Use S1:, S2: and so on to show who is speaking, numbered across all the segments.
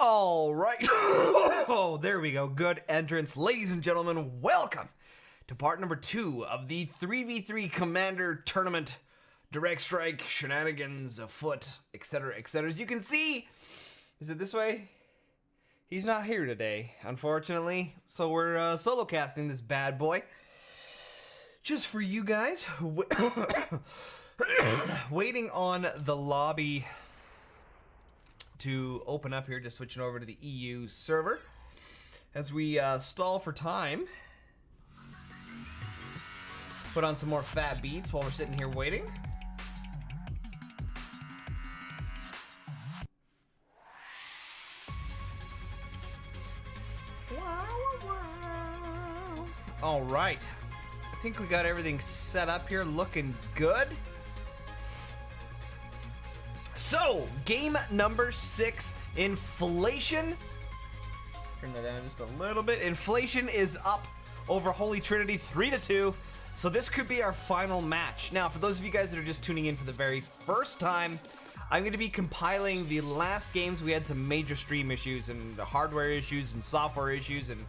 S1: All right. Oh, there we go. Good entrance. Ladies and gentlemen, welcome to part number 2 of the 3v3 Commander Tournament. Direct strike, shenanigans afoot, etc., etc. As you can see, is it this way? He's not here today, unfortunately. So we're solo casting this bad boy. Just for you guys. Waiting on the lobby to open up here, just switching over to the EU server as we stall for time. Put on some more fat beats while we're sitting here waiting. All right, I think we got everything set up here, looking good. So, game number 6, Inflation. Turn that down just a little bit. Inflation is up over Holy Trinity 3-2. So this could be our final match. Now, for those of you guys that are just tuning in for the very first time, I'm going to be compiling the last games. We had some major stream issues and hardware issues and software issues and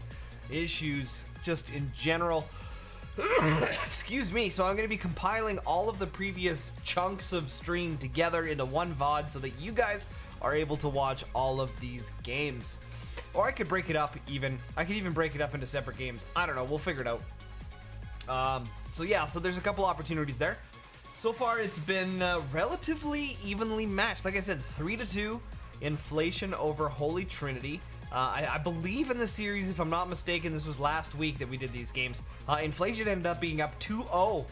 S1: issues just in general. Excuse me. So I'm going to be compiling all of the previous chunks of stream together into one VOD so that you guys are able to watch all of these games. Or I could break it up even. I could even break it up into separate games. I don't know. We'll figure it out. So yeah, so there's a couple opportunities there. So far it's been relatively evenly matched. Like I said, 3-2 Inflation over Holy Trinity. I believe in the series, if I'm not mistaken, this was last week that we did these games. Inflation ended up being up 2-0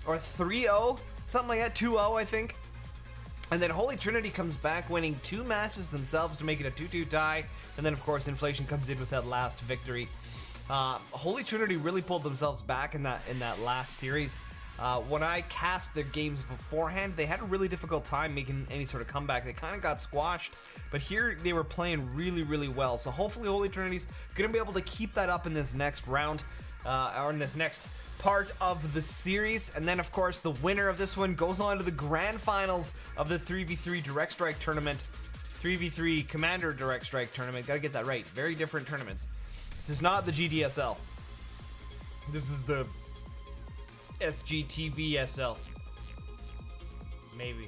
S1: or 3-0, something like that, 2-0 I think. And then Holy Trinity comes back winning 2 matches themselves to make it a 2-2 tie. And then of course Inflation comes in with that last victory. Holy Trinity really pulled themselves back in that last series. When I cast their games beforehand, they had a really difficult time making any sort of comeback. They kind of got squashed, but here they were playing really, really well. So hopefully Holy Trinity's going to be able to keep that up in this next round, or in this next part of the series. And then, of course, the winner of this one goes on to the grand finals of the 3v3 Direct Strike Tournament. 3v3 Commander Direct Strike Tournament. Gotta get that right. Very different tournaments. This is not the GDSL. This is the SGTVSL. Maybe.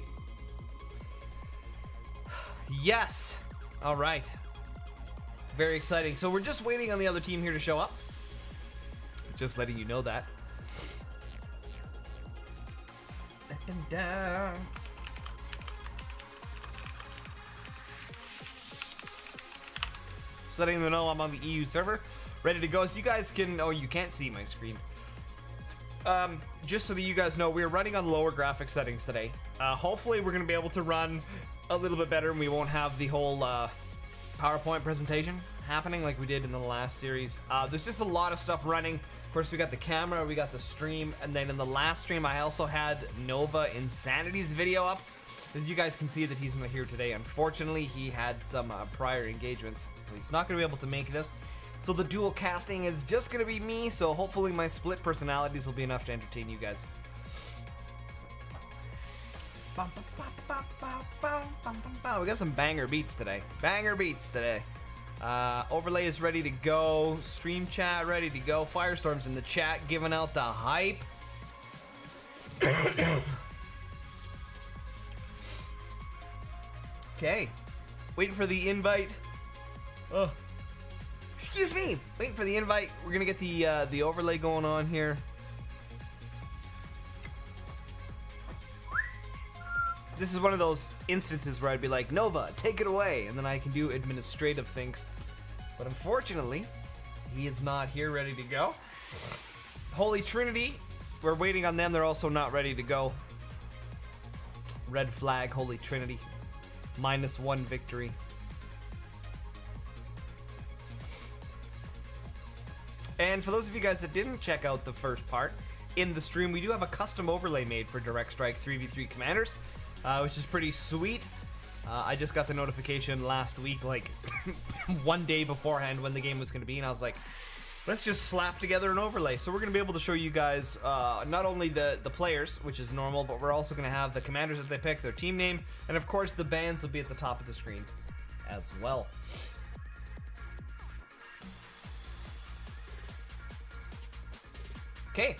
S1: Yes. All right. Very exciting. So we're just waiting on the other team here to show up. Just letting you know that. Just letting them know I'm on the EU server, ready to go. So you guys can, oh, you can't see my screen. Just so that you guys know, we're running on lower graphic settings today. Hopefully we're going to be able to run a little bit better and we won't have the whole PowerPoint presentation happening like we did in the last series. There's just a lot of stuff running. Of course, we got the camera, we got the stream, and then in the last stream I also had Nova Insanity's video up. As you guys can see that he's not here today. Unfortunately, he had some prior engagements, so he's not going to be able to make this. So the dual casting is just going to be me, so hopefully my split personalities will be enough to entertain you guys. We got some banger beats today. Banger beats today. Overlay is ready to go. Stream chat ready to go. Firestorm's in the chat giving out the hype. Okay. Waiting for the invite. Oh. Excuse me, waiting for the invite. We're gonna get the overlay going on here. This is one of those instances where I'd be like, Nova, take it away, and then I can do administrative things. But unfortunately, he is not here ready to go. Holy Trinity, we're waiting on them. They're also not ready to go. Red flag, Holy Trinity. -1 victory. And for those of you guys that didn't check out the first part, in the stream we do have a custom overlay made for Direct Strike 3v3 Commanders, which is pretty sweet. I just got the notification last week, like one day beforehand when the game was going to be, and I was like, let's just slap together an overlay. So we're going to be able to show you guys not only the players, which is normal, but we're also going to have the commanders that they pick, their team name, and of course the bands will be at the top of the screen. as well. Okay,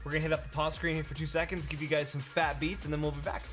S1: we're gonna hit up the pause screen here for 2 seconds, give you guys some fat beats, and then we'll be back.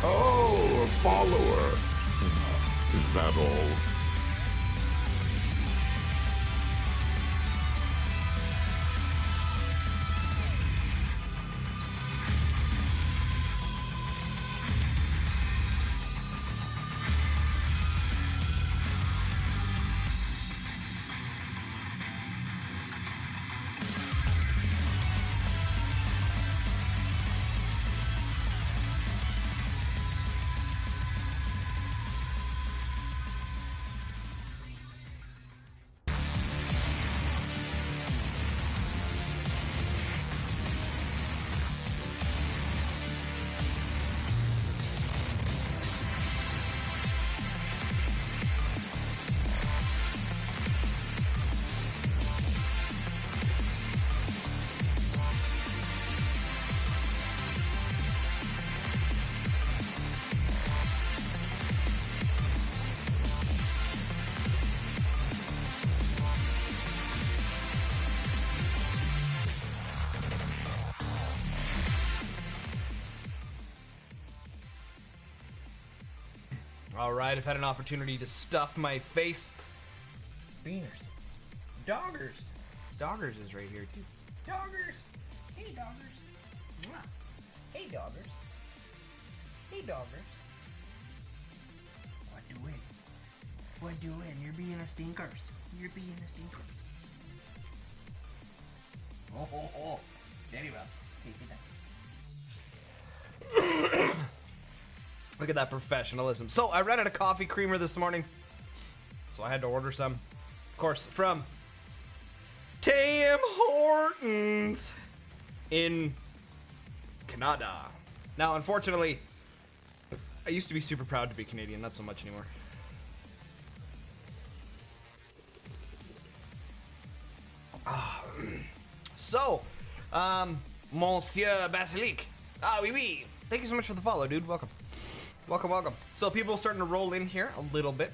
S2: Oh, a follower. Is that all?
S1: All right, I've had an opportunity to stuff my face. Beaners. Doggers. Doggers is right here, too. Doggers. Hey, Doggers. Mwah. Hey, Doggers. Hey, Doggers. What doing? What doing? You're being a stinkers. You're being a stinkers. Oh, oh, oh. Daddy rubs. Take it down. Look at that professionalism. So I ran out of coffee creamer this morning, so I had to order some. Of course, from Tim Hortons in Canada. Now, unfortunately, I used to be super proud to be Canadian, not so much anymore. So, Monsieur Basilique. Ah, oui, oui. Thank you so much for the follow, dude. Welcome. Welcome, welcome. So people are starting to roll in here a little bit.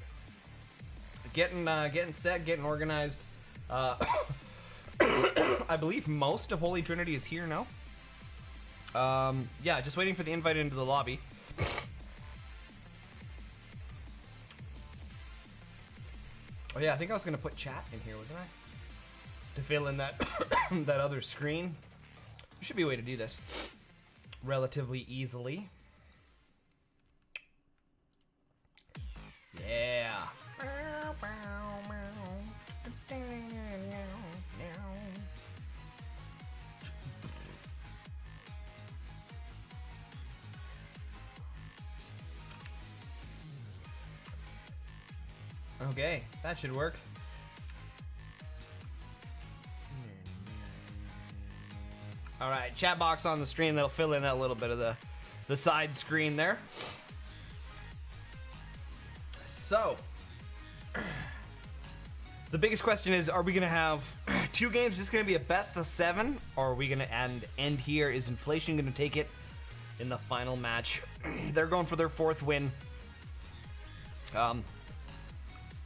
S1: Getting set, getting organized. I believe most of Holy Trinity is here now. Yeah, just waiting for the invite into the lobby. Oh yeah, I think I was gonna put chat in here, wasn't I? To fill in that that other screen. There should be a way to do this relatively easily. Yeah. Okay, that should work. All right, chat box on the stream, that'll fill in that little bit of the side screen there. So, the biggest question is, are we going to have 2 games? Is this going to be a best of 7? Or are we going to end here? Is Inflation going to take it in the final match? They're going for their 4th win.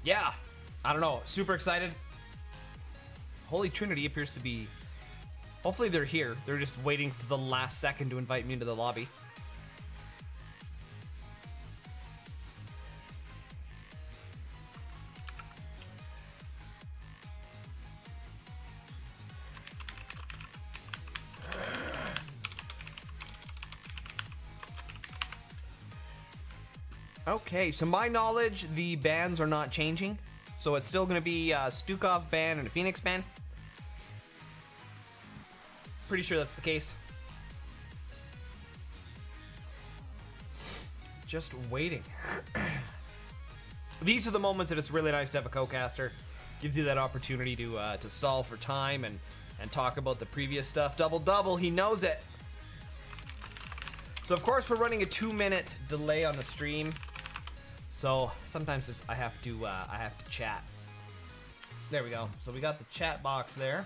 S1: Yeah, I don't know. Super excited. Holy Trinity appears to be... Hopefully they're here. They're just waiting to the last second to invite me into the lobby. Okay, to my knowledge, the bans are not changing. So it's still going to be a Stukov ban and a Phoenix ban. Pretty sure that's the case. Just waiting. These are the moments that it's really nice to have a co-caster. Gives you that opportunity to stall for time and talk about the previous stuff. Double, he knows it. So of course we're running a 2-minute delay on the stream. So sometimes I have to chat. There we go. So we got the chat box there.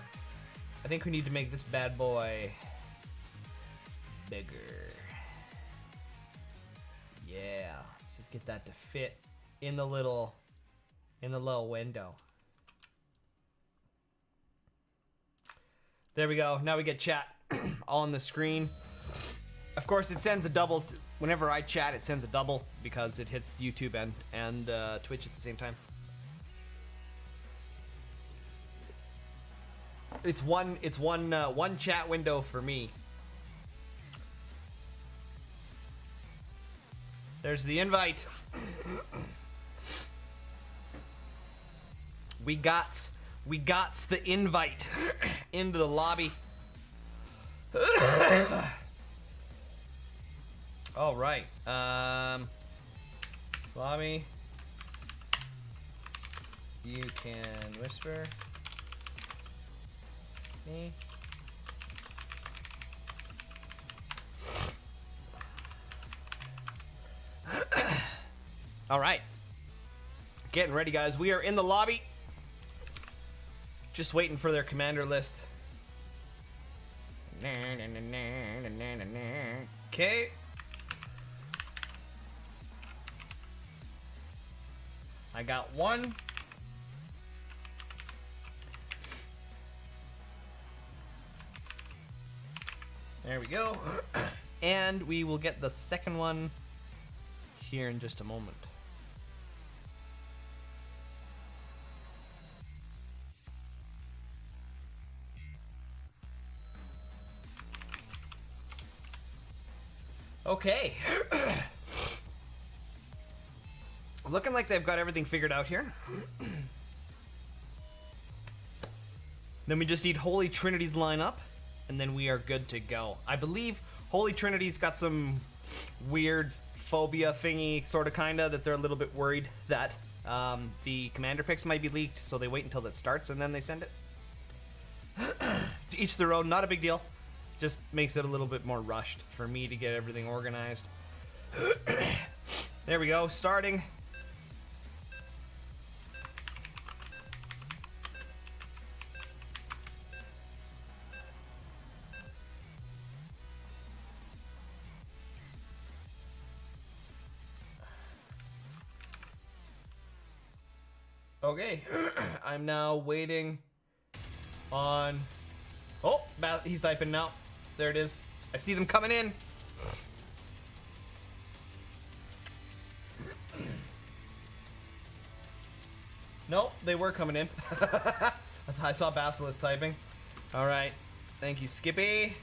S1: I think we need to make this bad boy bigger. Yeah, let's just get that to fit in the little window. There we go. Now we get chat on the screen. Of course, it sends a double. Whenever I chat, it sends a double because it hits YouTube and Twitch at the same time. It's one chat window for me. There's the invite. We got the invite into the lobby. All right. Lobby. You can whisper me. All right. Getting ready, guys. We are in the lobby. Just waiting for their commander list. Okay. I got one. There we go. And we will get the second one here in just a moment. Okay. Looking like they've got everything figured out here. Then we just need Holy Trinity's line up, and then we are good to go. I believe Holy Trinity's got some weird phobia thingy, sort of, kind of, that they're a little bit worried that the commander picks might be leaked, so they wait until it starts and then they send it. To each their own, not a big deal. Just makes it a little bit more rushed for me to get everything organized. There we go, starting. Okay, I'm now waiting on... Oh, he's typing now. There it is. I see them coming in. No, they were coming in. I saw Basilisk typing. All right. Thank you, Skippy.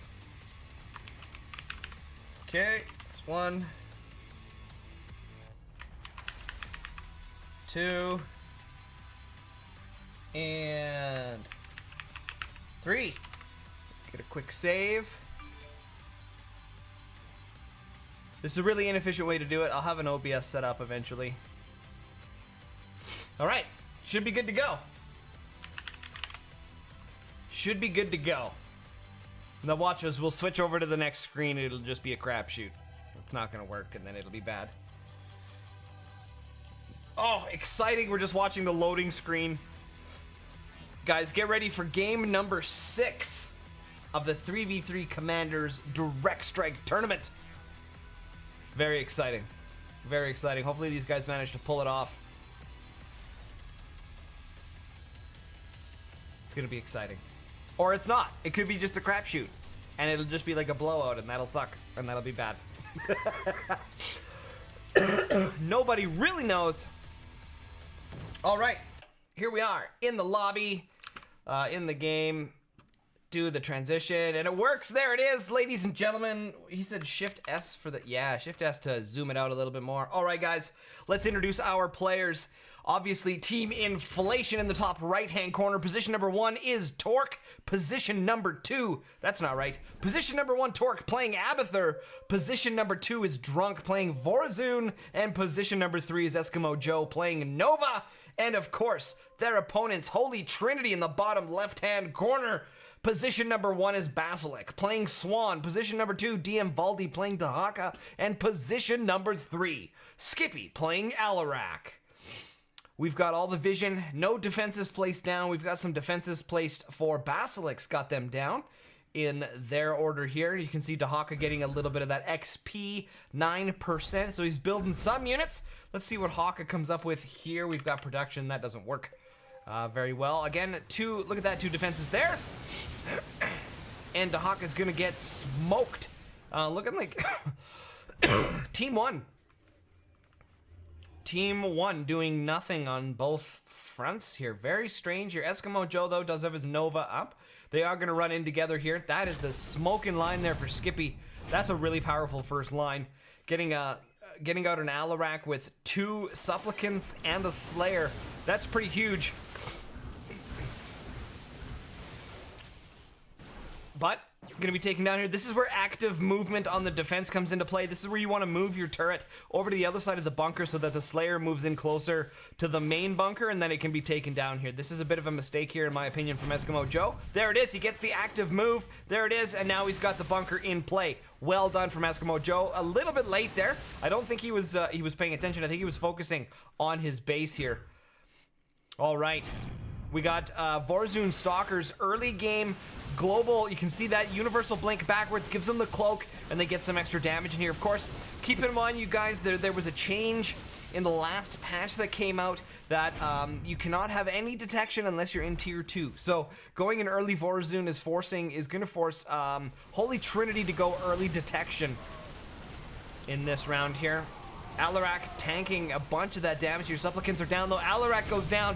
S1: Okay, that's 1, 2, and 3. Get a quick save. This is a really inefficient way to do it. I'll have an OBS set up eventually. All right, should be good to go. Should be good to go. Now watch us, we'll switch over to the next screen. It'll just be a crapshoot. It's not gonna work, and then it'll be bad. Oh, exciting, we're just watching the loading screen. Guys, get ready for game number 6 of the 3v3 Commanders Direct Strike Tournament. Very exciting. Very exciting. Hopefully these guys manage to pull it off. It's gonna be exciting. Or it's not. It could be just a crapshoot. And it'll just be like a blowout, and that'll suck. And that'll be bad. Nobody really knows. Alright. Here we are in the lobby. In the game, do the transition, and it works. There it is, ladies and gentlemen. He said Shift S for the, yeah, Shift S to zoom it out a little bit more. All right, guys, let's introduce our players. Obviously, Team Inflation in the top right-hand corner. Position number 1 is Torque. Position number 2, that's not right. Position number 1, Torque, playing Abathur. Position number 2 is Drunk, playing Vorazun. And position number 3 is Eskimo Joe, playing Nova. And of course, their opponents, Holy Trinity in the bottom left-hand corner. Position number 1 is Basilisk, playing Swan. Position number 2, DM Valdi, playing Dahaka. And position number 3, Skippy, playing Alarak. We've got all the vision, no defenses placed down. We've got some defenses placed for Basilisk, got them down in their order here. You can see Dahaka getting a little bit of that XP, 9%, so he's building some units. Let's see what Haka comes up with here. We've got production, that doesn't work very well. Again, look at that, 2 defenses there. And Dahaka's gonna get smoked. Looking like Team 1. Team 1 doing nothing on both fronts here. Very strange here. Eskimo Joe, though, does have his Nova up. They are going to run in together here. That is a smoking line there for Skippy. That's a really powerful first line. Getting out an Alarak with 2 Supplicants and a Slayer. That's pretty huge. But going to be taken down here. This is where active movement on the defense comes into play. This is where you want to move your turret over to the other side of the bunker so that the Slayer moves in closer to the main bunker, and then it can be taken down here. This is a bit of a mistake here, in my opinion, from Eskimo Joe. There it is. He gets the active move. There it is, and now he's got the bunker in play. Well done from Eskimo Joe. A little bit late there. I don't think he was paying attention. I think he was focusing on his base here. All right. We got Vorazun Stalkers early game global. You can see that universal blink backwards gives them the cloak, and they get some extra damage in here. Of course, keep in mind, you guys, there was a change in the last patch that came out that you cannot have any detection unless you're in tier 2. So going in early Vorazun is going to force Holy Trinity to go early detection in this round here. Alarak tanking a bunch of that damage. Your Supplicants are down, though. Alarak goes down.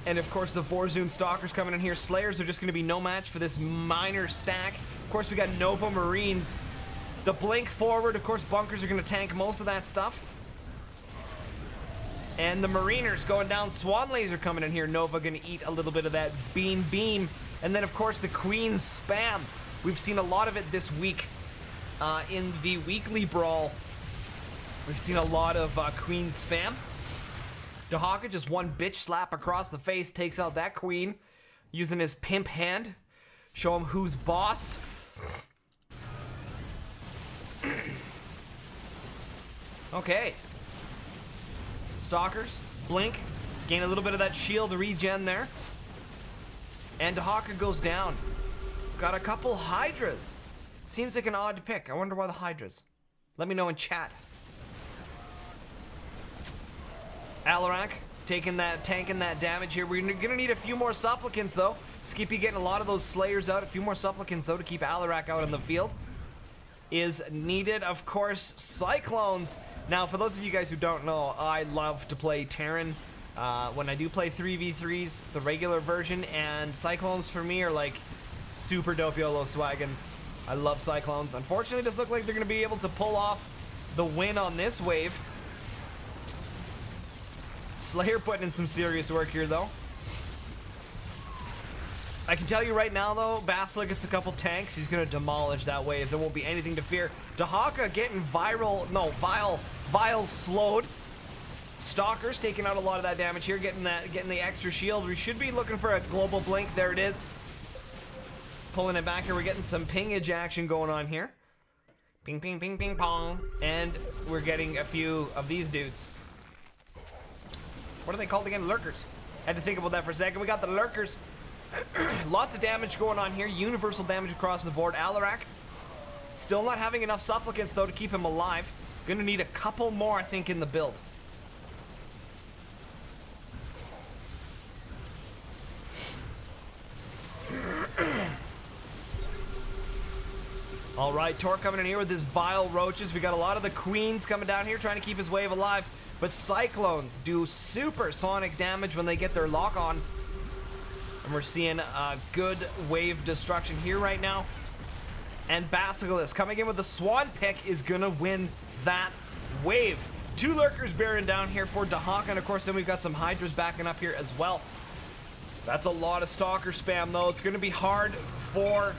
S1: And of course, the Vorazun Stalkers coming in here. Slayers are just going to be no match for this minor stack. Of course, we got Nova Marines The blink forward, of course, bunkers are going to tank most of that stuff. And the Mariners going down. Swan Laser coming in here. Nova going to eat a little bit of that beam. And then, of course, the Queen spam. We've seen a lot of it this week in the weekly brawl. We've seen a lot of Queen spam. Dahaka just one bitch slap across the face, takes out that Queen using his pimp hand. Show him who's boss. Okay. Stalkers, blink, gain a little bit of that shield regen there. And Dahaka goes down. Got a couple Hydras. Seems like an odd pick. I wonder why the Hydras. Let me know in chat. Alarak tanking that damage here. We're gonna need a few more supplicants though. Skippy getting a lot of those slayers out. A few more supplicants though to keep Alarak out in the field is needed. Of course, Cyclones. Now, for those of you guys who don't know, I love to play Terran when I do play 3v3s, the regular version, and Cyclones for me are like super dope YOLO swagons. I love Cyclones. Unfortunately, it does look like they're going to be able to pull off the win on this wave. Slayer putting in some serious work here, though. I can tell you right now, though, Basilisk gets a couple tanks. He's going to demolish that wave. There won't be anything to fear. Dahaka getting Vile slowed. Stalkers taking out a lot of that damage here, getting the extra shield. We should be looking for a global blink. There it is. Pulling it back here. We're getting some pingage action going on here. Ping, ping, ping, ping, pong. And we're getting a few of these dudes. What are they called again? Lurkers. Had to think about that for a second. We got the Lurkers. Lots of damage going on here. Universal damage across the board. Alarak still not having enough supplicants, though, to keep him alive. Gonna need a couple more, I think, in the build. All right, Tor coming in here with his vile roaches. We got a lot of the Queens coming down here trying to keep his wave alive. But Cyclones do supersonic damage when they get their lock on. And we're seeing good wave destruction here right now. And Basilisk coming in with the Swan pick is going to win that wave. 2 Lurkers bearing down here for Dahaka. And of course, then we've got some Hydras backing up here as well. That's a lot of Stalker spam, though. It's going to be hard for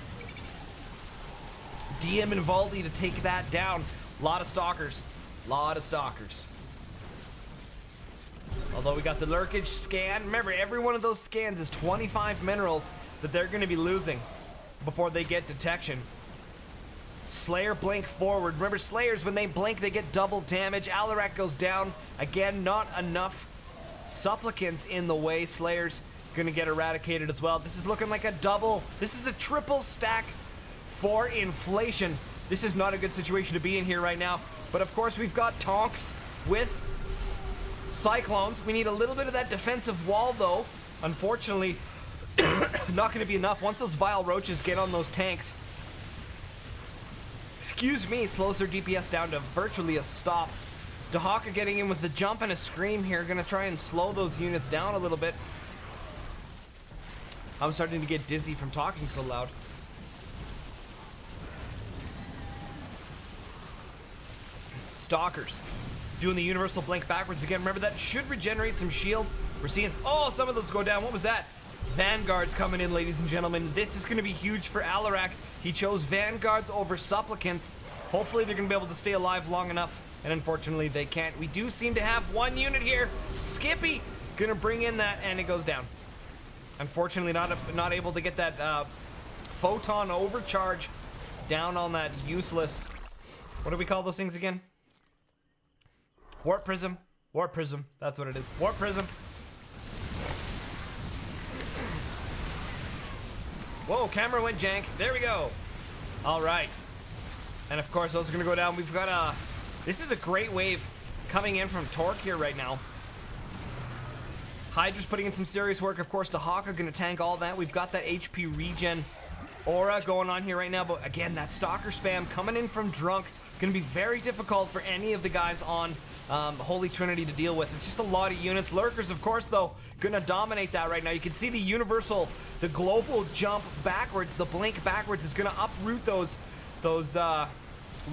S1: DM and Valdi to take that down. A lot of Stalkers. Although we got the Lurkage scan. Remember, every one of those scans is 25 minerals that they're going to be losing before they get detection. Slayer blink forward. Remember, Slayers, when they blink, they get double damage. Alarak goes down. Again, not enough supplicants in the way. Slayers going to get eradicated as well. This is looking like a double. This is a triple stack for inflation. This is not a good situation to be in here right now. But of course, we've got Tonks with Cyclones. We need a little bit of that defensive wall, though. Unfortunately, not going to be enough. Once those vile roaches get on those tanks, excuse me, slows their DPS down to virtually a stop. Dahaka getting in with the jump and a scream here. Going to try and slow those units down a little bit. I'm starting to get dizzy from talking so loud. Stalkers doing the universal blink backwards again. Remember, that should regenerate some shield. We're seeing some of those go down. What was that? Vanguards coming in, ladies and gentlemen. This is going to be huge for Alarak. He chose Vanguards over Supplicants. Hopefully they're going to be able to stay alive long enough, and unfortunately they can't. We do seem to have one unit here. Skippy going to bring in that, and it goes down. Unfortunately not able to get that photon overcharge down on that useless, what do we call those things again? Warp Prism. Warp Prism. That's what it is. Warp Prism. Whoa, camera went jank. There we go. All right. And of course, those are going to go down. We've got this is a great wave coming in from Torque here right now. Hydra's putting in some serious work. Of course, the Hawk are going to tank all that. We've got that HP regen aura going on here right now. But again, that Stalker spam coming in from Drunk. Going to be very difficult for any of the guys on Holy Trinity to deal with. It's just a lot of units. Lurkers, of course, though, going to dominate that right now. You can see the universal, the global jump backwards, the blink backwards is going to uproot those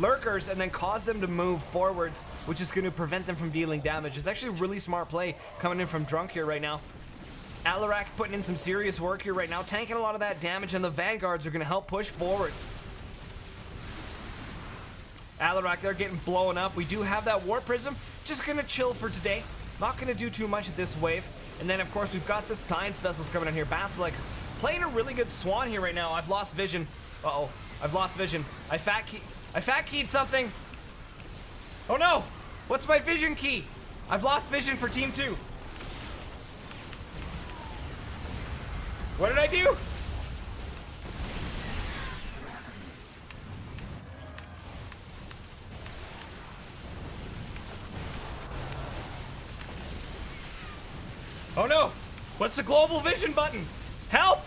S1: lurkers and then cause them to move forwards, which is going to prevent them from dealing damage. It's actually a really smart play coming in from Drunk here right now. Alarak putting in some serious work here right now, tanking a lot of that damage, and the Vanguards are going to help push forwards. Alarak, they're getting blown up. We do have that Warp Prism. Just going to chill for today. Not going to do too much at this wave. And then, of course, we've got the Science Vessels coming in here. Basilic playing a really good Swan here right now. I've lost vision. Uh-oh. I've lost vision. I fat keyed something. Oh, no. What's my vision key? I've lost vision for Team 2. What did I do? Oh no! What's the global vision button? Help!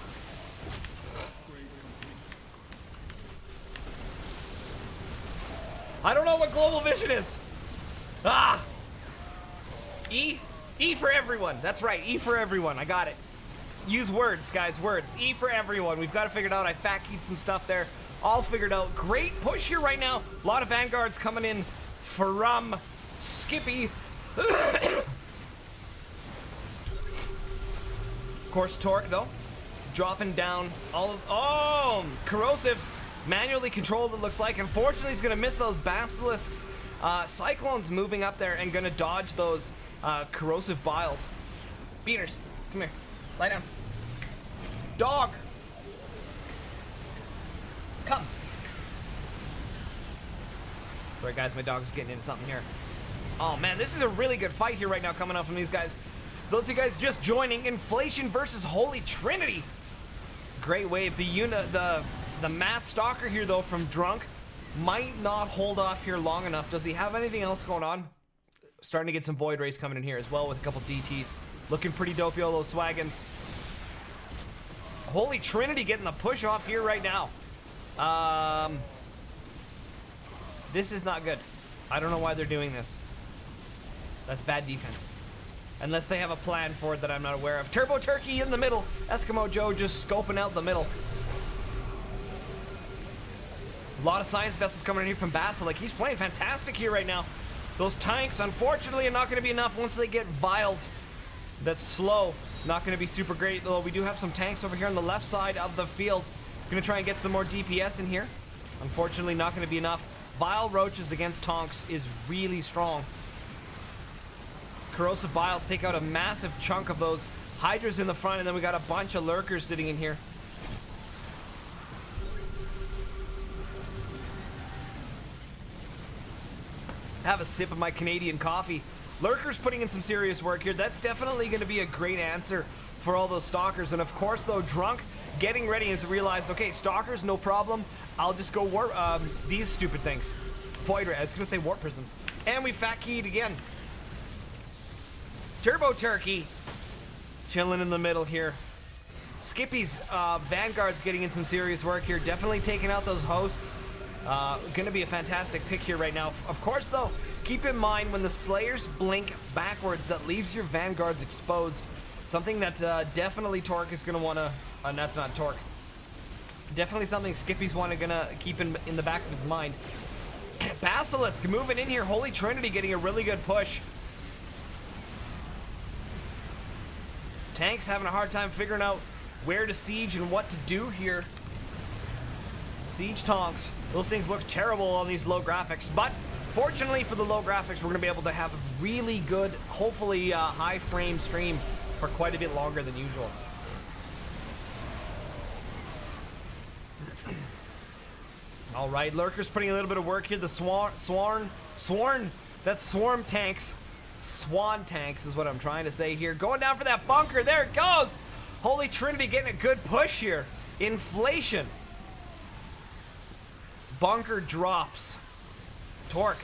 S1: I don't know what global vision is. Ah! E? E for everyone. That's right, E for everyone. I got it. Use words, guys, words. E for everyone. We've got to figure it out. I fat-keyed some stuff there. All figured out. Great push here right now. A lot of Vanguards coming in from Skippy. Of course, Torque, though, dropping down all of... Oh! Corrosives manually controlled, it looks like. Unfortunately, he's going to miss those Basilisks. Cyclone's moving up there and going to dodge those corrosive biles. Beaners, come here. Lie down. Dog! Come! Sorry, guys, my dog's getting into something here. Oh, man, this is a really good fight here right now coming up from these guys. Those of you guys just joining, Inflation versus Holy Trinity. Great wave. The mass stalker here, though, from Drunk might not hold off here long enough. Does he have anything else going on? Starting to get some Void Rays coming in here as well with a couple DTs. Looking pretty dope, YOLO Swaggins. Holy Trinity getting the push off here right now. This is not good. I don't know why they're doing this. That's bad defense. Unless they have a plan for it that I'm not aware of. Turbo Turkey in the middle. Eskimo Joe just scoping out the middle. A lot of Science Vessels coming in here from Basilic. He's playing fantastic here right now. Those tanks, unfortunately, are not going to be enough once they get viled. That's slow. Not going to be super great, though. We do have some tanks over here on the left side of the field. Going to try and get some more DPS in here. Unfortunately, not going to be enough. Vile Roaches against Tonks is really strong. Corrosive Biles take out a massive chunk of those Hydras in the front, and then we got a bunch of Lurkers sitting in here. Have a sip of my Canadian coffee. Lurkers putting in some serious work here. That's definitely going to be a great answer for all those Stalkers. And of course, though, Drunk getting ready has realized, okay, Stalkers, no problem. I'll just go warp these stupid things. Void Ray, I was going to say Warp Prisms. And we fat keyed again. Turbo Turkey chilling in the middle here. Skippy's Vanguard's getting in some serious work here. Definitely taking out those hosts. Gonna be a fantastic pick here right now. Of course, though, keep in mind when the Slayers blink backwards, that leaves your Vanguards exposed. Something that definitely Torque is gonna wanna... that's not Torque. Definitely something Skippy's gonna keep in the back of his mind. Basilisk moving in here. Holy Trinity getting a really good push. Tanks having a hard time figuring out where to siege and what to do here. Siege Tonks. Those things look terrible on these low graphics, but fortunately for the low graphics, we're going to be able to have a really good, hopefully high frame stream for quite a bit longer than usual. All right, Lurkers putting a little bit of work here. The Swarm, that's Swarm tanks. Swan tanks is what I'm trying to say here. Going down for that bunker. There it goes. Holy Trinity getting a good push here. Inflation. Bunker drops. Torque.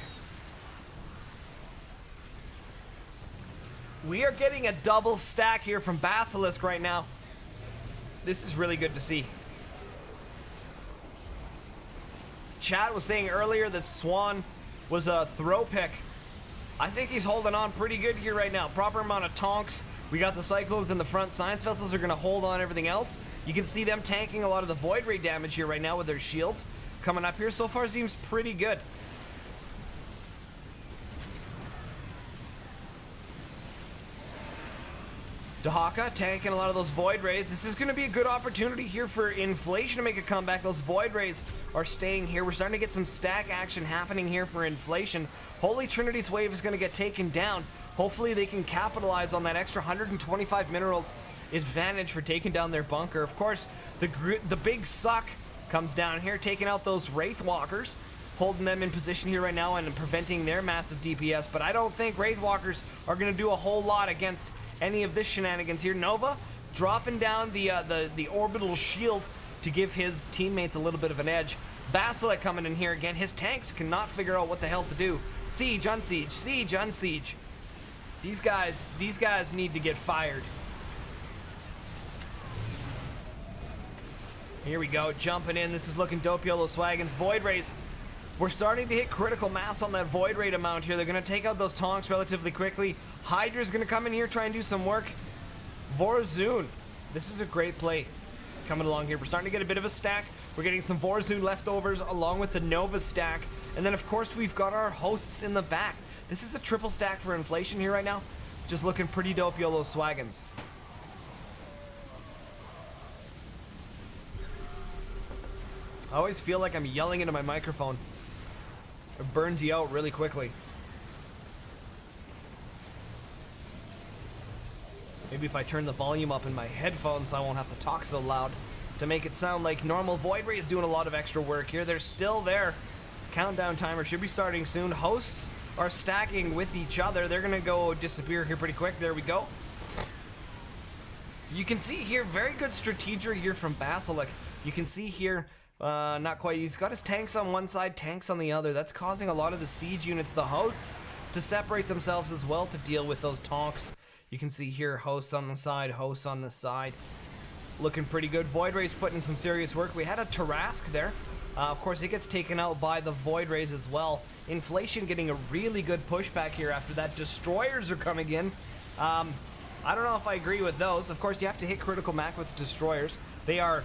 S1: We are getting a double stack here from Basilisk right now. This is really good to see. Chat was saying earlier that Swan was a throw pick. I think he's holding on pretty good here right now. Proper amount of tonks. We got the Cyclones in the front. Science Vessels are going to hold on everything else. You can see them tanking a lot of the Void Ray damage here right now with their shields. coming up here so far seems pretty good. Dahaka tanking a lot of those Void Rays. This is going to be a good opportunity here for Inflation to make a comeback. Those Void Rays are staying here. We're starting to get some stack action happening here for Inflation. Holy Trinity's wave is going to get taken down. Hopefully they can capitalize on that extra 125 minerals advantage for taking down their bunker. Of course, the big suck comes down here, taking out those Wraith Walkers, holding them in position here right now and preventing their massive DPS. But I don't think Wraith Walkers are going to do a whole lot against any of this shenanigans here. Nova dropping down the orbital shield to give his teammates a little bit of an edge. Basilic coming in here again. His tanks cannot figure out what the hell to do. Siege on siege, siege on siege. These guys need to get fired. Here we go, jumping in. This is looking dope, YOLO Swaggins. Void Rays. We're starting to hit critical mass on that Void Ray amount here. They're going to take out those Tonks relatively quickly. Hydra's going to come in here, try and do some work. Vorazun. This is a great play coming along here. We're starting to get a bit of a stack. We're getting some Vorazun leftovers along with the Nova stack. And then, of course, we've got our hosts in the back. This is a triple stack for Inflation here right now. Just looking pretty dope, YOLO Swaggins. I always feel like I'm yelling into my microphone. It burns you out really quickly. Maybe if I turn the volume up in my headphones, I won't have to talk so loud to make it sound like normal. Void Ray is doing a lot of extra work here. They're still there. Countdown timer should be starting soon. Hosts are stacking with each other. They're gonna go disappear here pretty quick. There we go. You can see here, very good strategy here from Basilic. You can see here, not quite. He's got his tanks on one side, tanks on the other. That's causing a lot of the siege units, the hosts, to separate themselves as well to deal with those Tonks. You can see here, hosts on the side, hosts on the side. Looking pretty good. Void Ray's putting some serious work. We had a Tarask there. Of course, it gets taken out by the Void Rays as well. Inflation getting a really good pushback here after that. Destroyers are coming in. I don't know if I agree with those. Of course, you have to hit critical mac with Destroyers. They are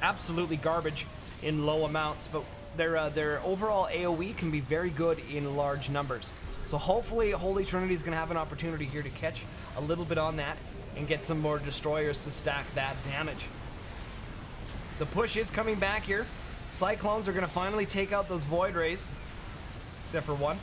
S1: absolutely garbage in low amounts, but their overall AoE can be very good in large numbers. So hopefully Holy Trinity is going to have an opportunity here to catch a little bit on that and get some more Destroyers to stack that damage. The push is coming back here. Cyclones are going to finally take out those Void Rays, except for one.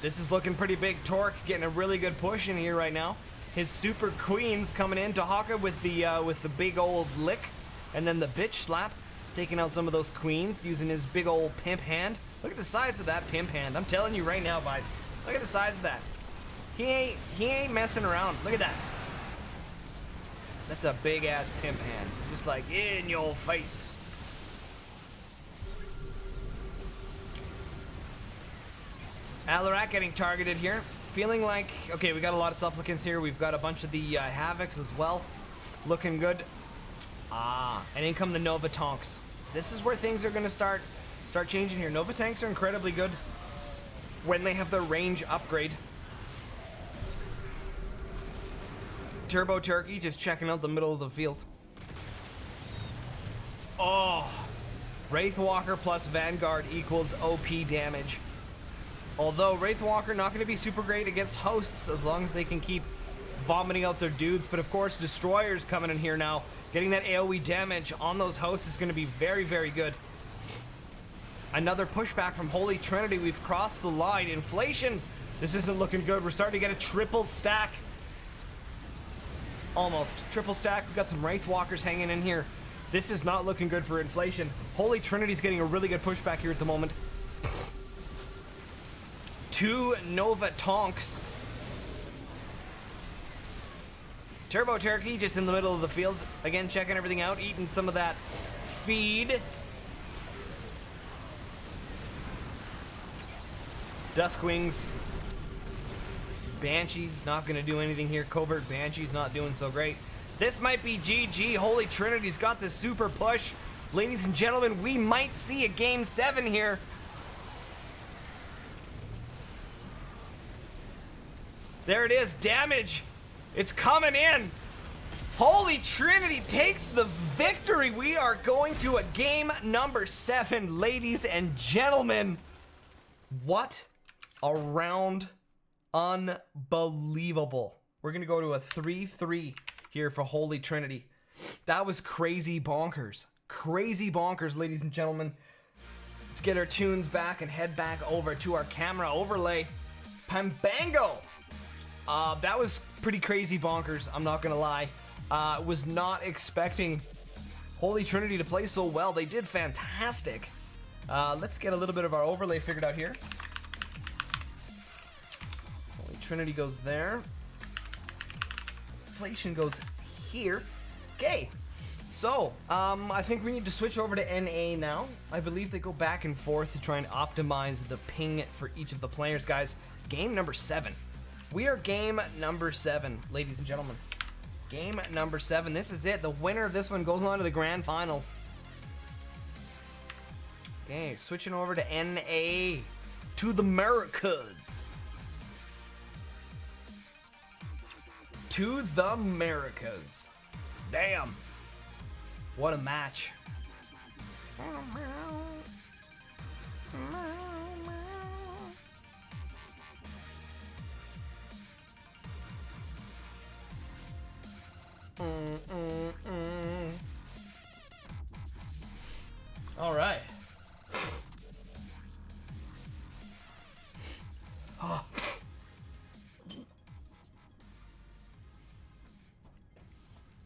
S1: This is looking pretty big. Torque getting a really good push in here right now. His Super Queens coming in. Dahaka with the big old lick, and then the bitch slap, taking out some of those queens using his big old pimp hand. Look at the size of that pimp hand. I'm telling you right now, guys. Look at the size of that. He ain't messing around. Look at that. That's a big ass pimp hand. Just like in your face. Alarak getting targeted here. Feeling like, okay, we got a lot of supplicants here. We've got a bunch of the Havocs as well. Looking good. And in come the Nova Tonks. This is where things are going to start changing here. Nova tanks are incredibly good when they have their range upgrade. Turbo Turkey just checking out the middle of the field. Oh, Wraithwalker plus Vanguard equals OP damage. Although Wraithwalker not going to be super great against hosts as long as they can keep vomiting out their dudes. But of course, Destroyers coming in here now. Getting that AoE damage on those hosts is going to be very, very good. Another pushback from Holy Trinity. We've crossed the line. Inflation. This isn't looking good. We're starting to get a triple stack. Almost. Triple stack. We've got some Wraithwalkers hanging in here. This is not looking good for Inflation. Holy Trinity's getting a really good pushback here at the moment. 2 Nova Tonks. Turbo Turkey just in the middle of the field. Again, checking everything out, eating some of that feed. Duskwings. Banshee's not going to do anything here. Covert Banshee's not doing so great. This might be GG. Holy Trinity's got this super push. Ladies and gentlemen, we might see a Game 7 here. There it is. Damage. It's coming in. Holy Trinity takes the victory. We are going to a game number 7, ladies and gentlemen. What a round. Unbelievable. We're going to go to a 3-3 here for Holy Trinity. That was crazy bonkers. Crazy bonkers, ladies and gentlemen. Let's get our tunes back and head back over to our camera overlay. Pambango. That was pretty crazy bonkers, I'm not going to lie. Was not expecting Holy Trinity to play so well. They did fantastic. Let's get a little bit of our overlay figured out here. Holy Trinity goes there. Inflation goes here. Okay. So, I think we need to switch over to NA now. I believe they go back and forth to try and optimize the ping for each of the players, guys. Game number 7. We are game number 7, ladies and gentlemen. Game number 7. This is it. The winner of this one goes on to the grand finals. Okay, switching over to NA. To the Americas. To the Americas. Damn. What a match. All right.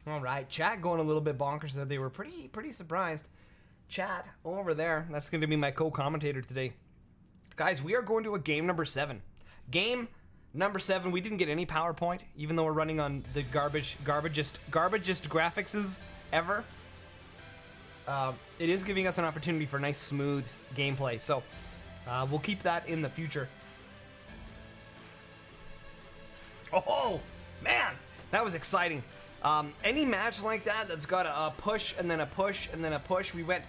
S1: All right, chat going a little bit bonkers there. They were pretty surprised. Chat over there. That's going to be my co-commentator today. Guys, we are going to a game number 7. Game number 7. We didn't get any PowerPoint, even though we're running on the garbagest graphics ever. It is giving us an opportunity for nice, smooth gameplay. So we'll keep that in the future. Oh, man, that was exciting. Any match like that that's got a push and then a push and then a push. We went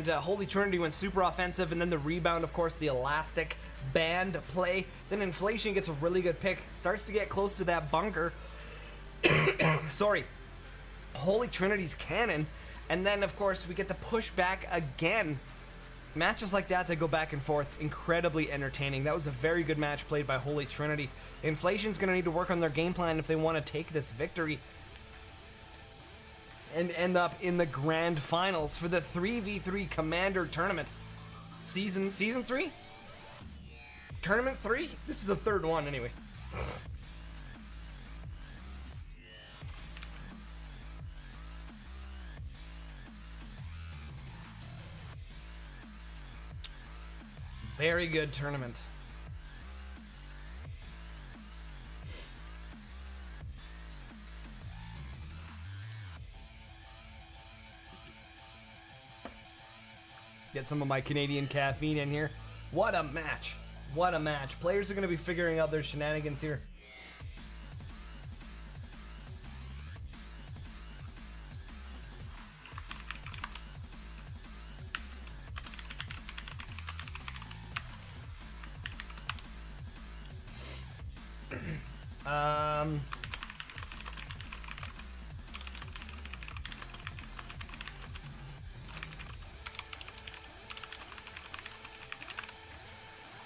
S1: Holy Trinity went super offensive, and then the rebound, of course, the elastic band play. Then Inflation gets a really good pick, starts to get close to that bunker. Sorry. Holy Trinity's cannon, and then of course we get the push back again. Matches like that go back and forth, incredibly entertaining. That was a very good match played by Holy Trinity. Inflation's gonna need to work on their game plan if they want to take this victory and end up in the grand finals for the 3v3 Commander Tournament. Season 3? Tournament 3? This is the third one anyway. Very good tournament. Get some of my Canadian caffeine in here. What a match. What a match. Players are going to be figuring out their shenanigans here.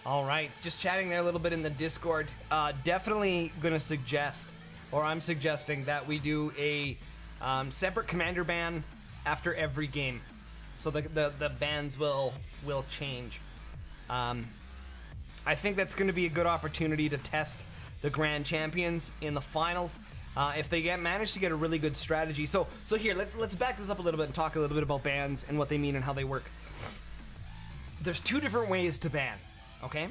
S1: All right, just chatting there a little bit in the Discord. Definitely gonna suggest, or I'm suggesting, that we do a separate commander ban after every game, so the bans will change. I think that's going to be a good opportunity to test the grand champions in the finals. If they manage to get a really good strategy. So here, let's back this up a little bit and talk a little bit about bans and what they mean and how they work. There's two different ways to ban. Okay,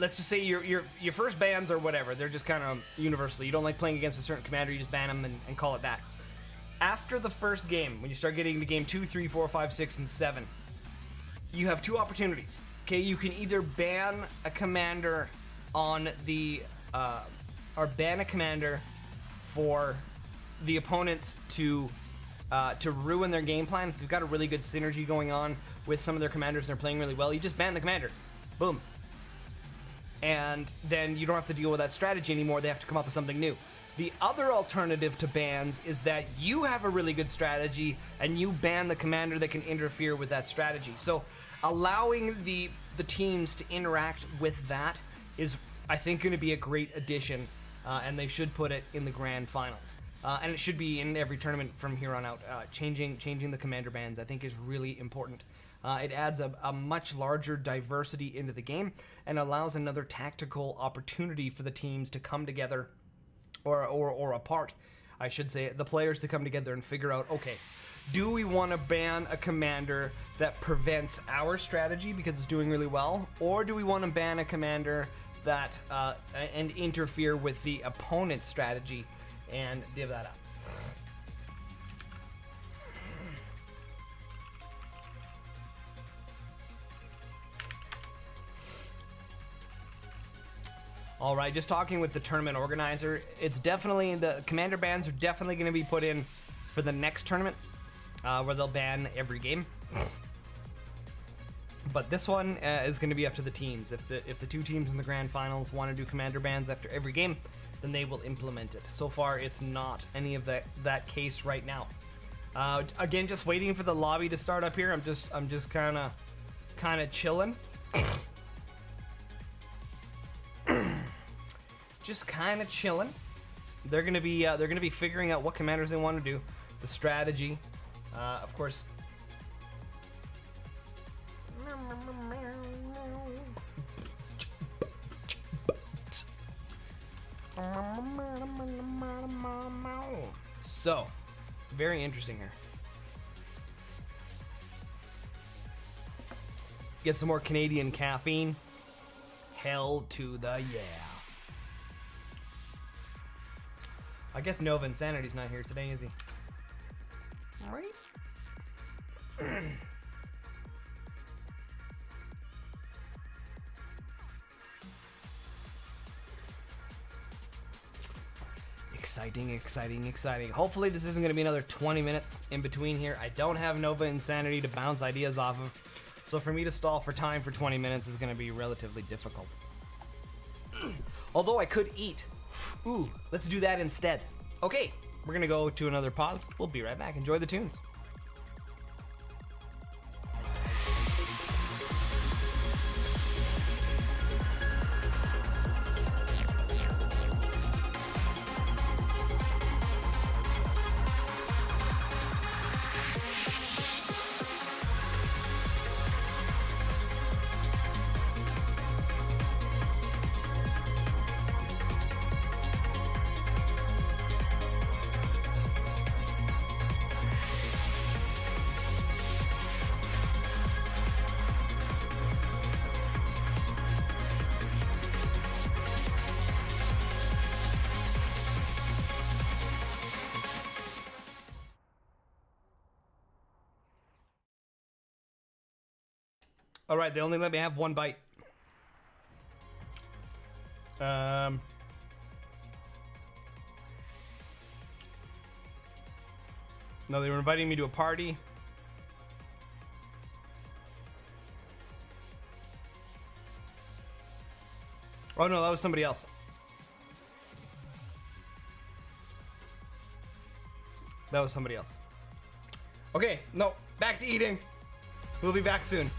S1: let's just say your first bans or whatever, they're just kind of universal. You don't like playing against a certain commander, you just ban them and call it that. After the first game, when you start getting to game 2, 3, 4, 5, 6, and 7, you have two opportunities. Okay, you can either ban a commander on the or ban a commander for the opponents to ruin their game plan. If they've got a really good synergy going on with some of their commanders and they're playing really well, you just ban the commander. Boom. And then you don't have to deal with that strategy anymore. They have to come up with something new. The other alternative to bans is that you have a really good strategy and you ban the commander that can interfere with that strategy. So allowing the teams to interact with that is, I think, going to be a great addition, and they should put it in the grand finals. And it should be in every tournament from here on out. Changing the commander bans, I think, is really important. It adds a much larger diversity into the game and allows another tactical opportunity for the teams to come together, or apart, I should say, the players to come together and figure out, okay, do we want to ban a commander that prevents our strategy because it's doing really well, or do we want to ban a commander that and interfere with the opponent's strategy and div that up? All right, just talking with the tournament organizer, it's definitely, the commander bans are definitely going to be put in for the next tournament, where they'll ban every game. But this one is going to be up to the teams. If the two teams in the grand finals want to do commander bans after every game, then they will implement it. So far, it's not any of that case right now. Again, just waiting for the lobby to start up here. I'm just kind of chilling. Just kind of chilling. They're gonna be figuring out what commanders they want to do, the strategy, of course. So, very interesting here. Get some more Canadian caffeine. Hell to the yeah. I guess Nova Insanity's not here today, is he? Alright. Exciting, exciting, exciting. Hopefully this isn't going to be another 20 minutes in between here. I don't have Nova Insanity to bounce ideas off of, so for me to stall for time for 20 minutes is going to be relatively difficult. Although I could eat. Ooh, let's do that instead. Okay, we're gonna go to another pause. We'll be right back. Enjoy the tunes. All right, they only let me have one bite. No, they were inviting me to a party. Oh no, that was somebody else. That was somebody else. Okay, no, back to eating. We'll be back soon.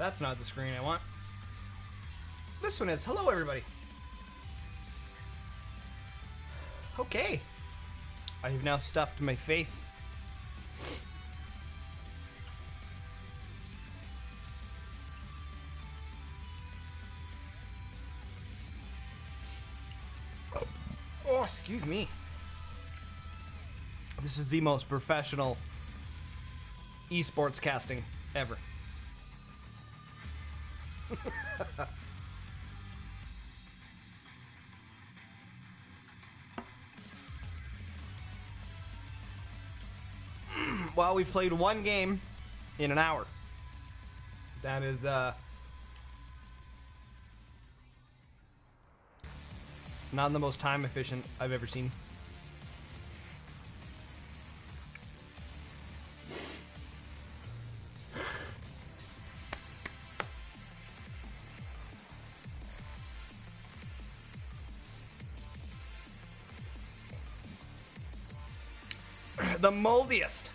S1: That's not the screen I want. This one is. Hello, everybody. Okay. I have now stuffed my face. Oh, excuse me. This is the most professional esports casting ever. Well, we've played one game in an hour. That is, not the most time efficient I've ever seen. The moldiest.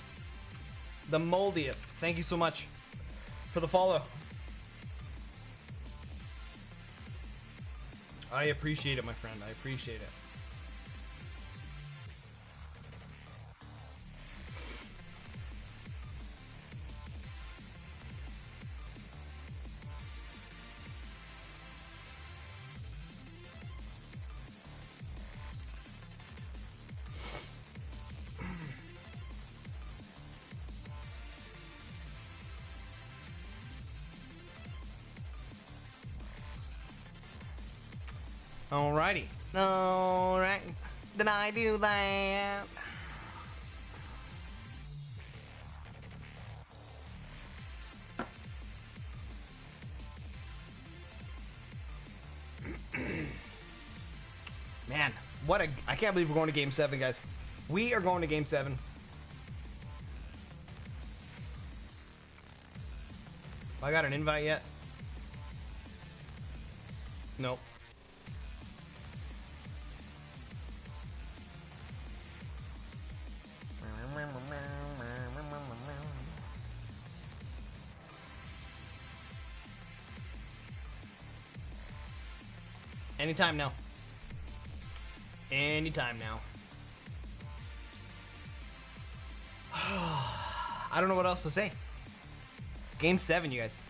S1: The moldiest. Thank you so much for the follow. I appreciate it, my friend. I appreciate it. Alrighty. Alright. Did I do that? Man, what a... I can't believe we're going to Game 7, guys. We are going to Game 7. I got an invite yet? Nope. Anytime now. Anytime now. I don't know what else to say. Game 7, you guys.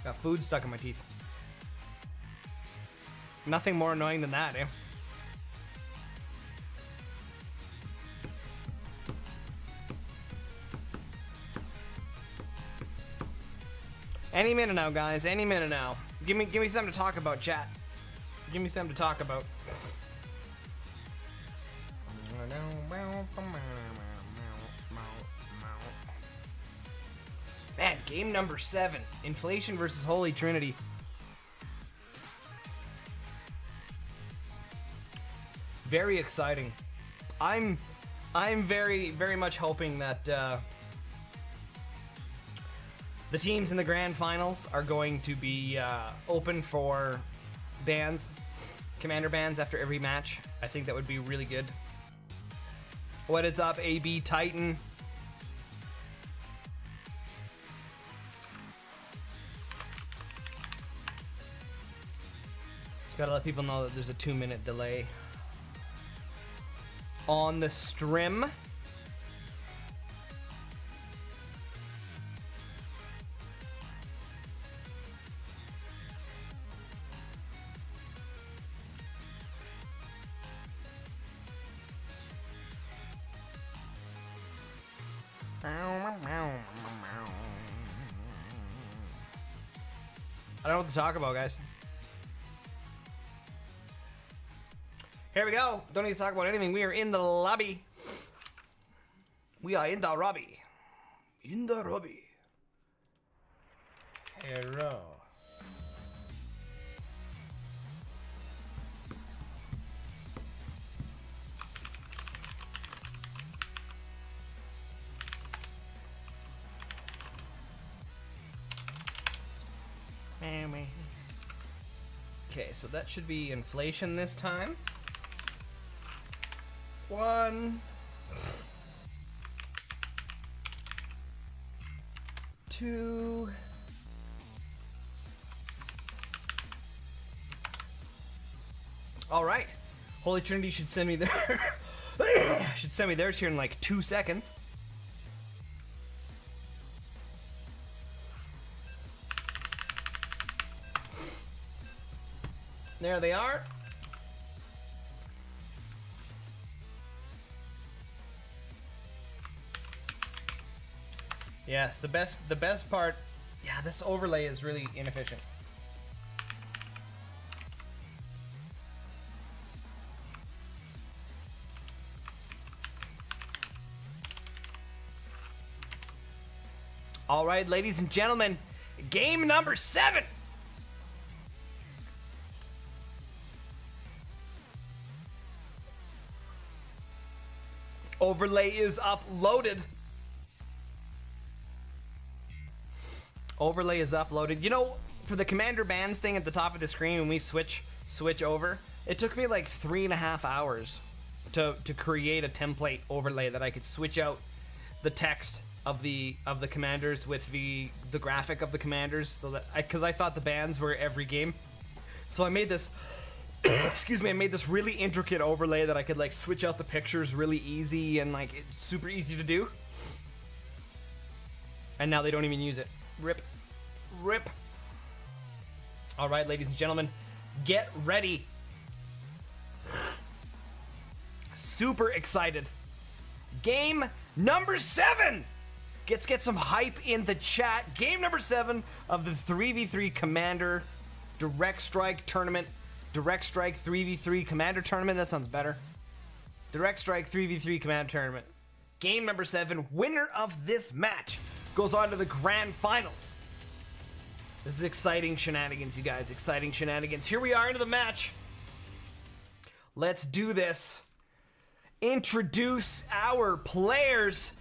S1: Got food stuck in my teeth. Nothing more annoying than that, eh? Any minute now, guys. Any minute now. Give me something to talk about, chat. Give me something to talk about. Man, game number 7. Inflation versus Holy Trinity. Very exciting. I'm very, very much hoping that the teams in the grand finals are going to be open for bans, commander bans after every match. I think that would be really good. What is up, AB Titan? Just gotta let people know that there's a 2-minute delay on the stream. I don't know what to talk about, guys. Here we go. Don't need to talk about anything. We are in the lobby. We are in the lobby. In the lobby. Hello. Okay, so that should be inflation this time. 1, 2. All right. Holy Trinity should send me there. Should send me theirs here in like 2 seconds. There they are. Yes, the best part. Yeah, this overlay is really inefficient. All right, ladies and gentlemen, game number 7. Overlay is uploaded. Overlay is uploaded. You know, for the commander bands thing at the top of the screen when we switch over, it took me like 3.5 hours to create a template overlay that I could switch out the text of the commanders with the graphic of the commanders, so that because I thought the bands were every game. So I made this excuse me, I made this really intricate overlay that I could like switch out the pictures really easy and like it's super easy to do. And now they don't even use it. Rip. Rip. All right, ladies and gentlemen, get ready. Super excited. Game number 7. Let's get some hype in the chat. Game number 7 of the 3v3 Commander Direct Strike Tournament. Direct Strike 3v3 Commander Tournament. That sounds better. Direct Strike 3v3 Commander Tournament. Game number 7. Winner of this match goes on to the grand finals. This is exciting shenanigans, you guys. Exciting shenanigans. Here we are into the match. Let's do this. Introduce our players.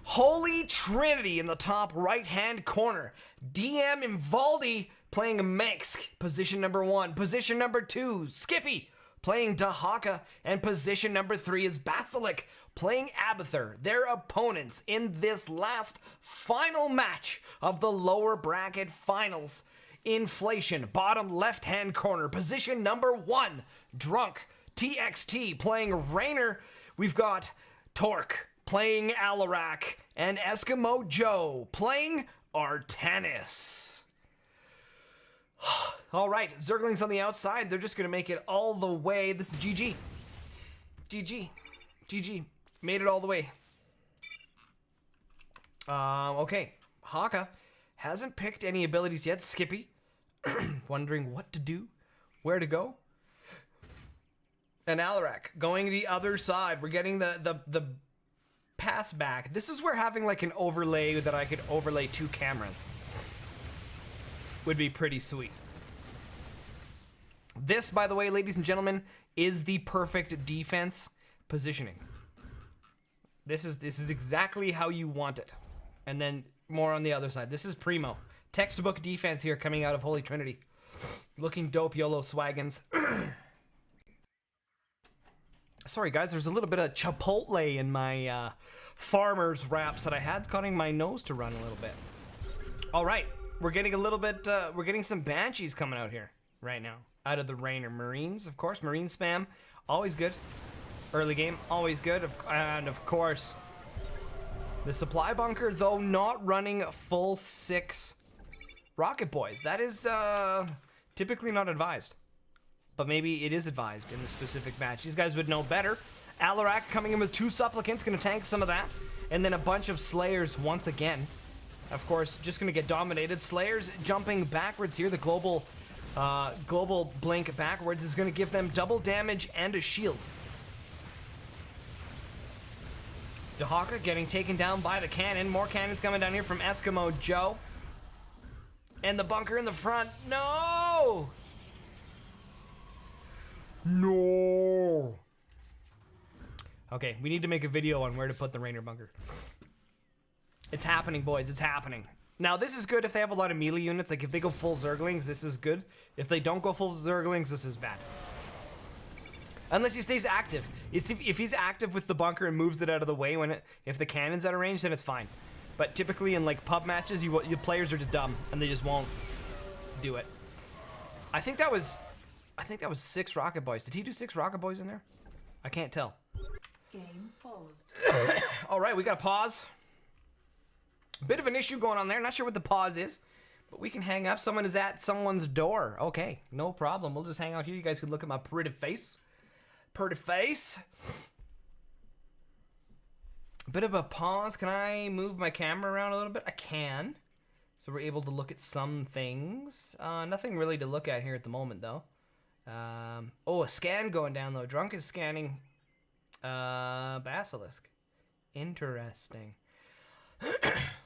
S1: Holy Trinity in the top right-hand corner. DM Invaldi playing Mengsk, position number 1. Position number 2, Skippy playing Dahaka. And position number 3 is Basilic playing Abathur. Their opponents in this last final match of the lower bracket finals. Inflation, bottom left-hand corner. Position number 1, Drunk TXT playing Rainer. We've got Torque playing Alarak, and Eskimo Joe playing Artanis. All right, Zerglings on the outside. They're just going to make it all the way. This is GG. GG. GG. Made it all the way. Okay. Haka hasn't picked any abilities yet. Skippy. Wondering what to do, where to go. And Alarak going the other side. We're getting the pass back. This is where having like an overlay that I could overlay 2 cameras would be pretty sweet. This, by the way, ladies and gentlemen, is the perfect defense positioning. This is exactly how you want it. And then more on the other side. This is primo. Textbook defense here coming out of Holy Trinity. Looking dope, YOLO swaggins. Sorry guys, there's a little bit of Chipotle in my farmer's wraps that I had, causing my nose to run a little bit. All right, we're getting a little bit, we're getting some Banshees coming out here right now. Out of the Rainer. Marines, of course, Marine spam, always good. Early game, always good. And of course, the supply bunker, though not running full 6 Rocket Boys. That is typically not advised. But maybe it is advised in the specific match. These guys would know better. Alarak coming in with 2 Supplicants, going to tank some of that. And then a bunch of Slayers once again. Of course, just going to get dominated. Slayers jumping backwards here. The global global blink backwards is going to give them double damage and a shield. Dahaka getting taken down by the cannon. More cannons coming down here from Eskimo Joe. And the bunker in the front. No! No! Okay, we need to make a video on where to put the Rainer bunker. It's happening, boys. It's happening. Now, this is good if they have a lot of melee units. Like, if they go full Zerglings, this is good. If they don't go full Zerglings, this is bad. Unless he stays active. If he's active with the bunker and moves it out of the way if the cannon's out of range, then it's fine. But typically in like pub matches, your players are just dumb and they just won't do it. I think that was 6 Rocket Boys. Did he do 6 Rocket Boys in there? I can't tell.
S3: Game paused.
S1: All right, we got a pause. Bit of an issue going on there. Not sure what the pause is, but we can hang up. Someone is at someone's door. Okay, no problem. We'll just hang out here. You guys can look at my pretty face. Pretty face. Bit of a pause. Can I move my camera around a little bit? I can. So we're able to look at some things. Nothing really to look at here at the moment, though. Oh, a scan going down, though. Drunk is scanning Basilisk. Interesting.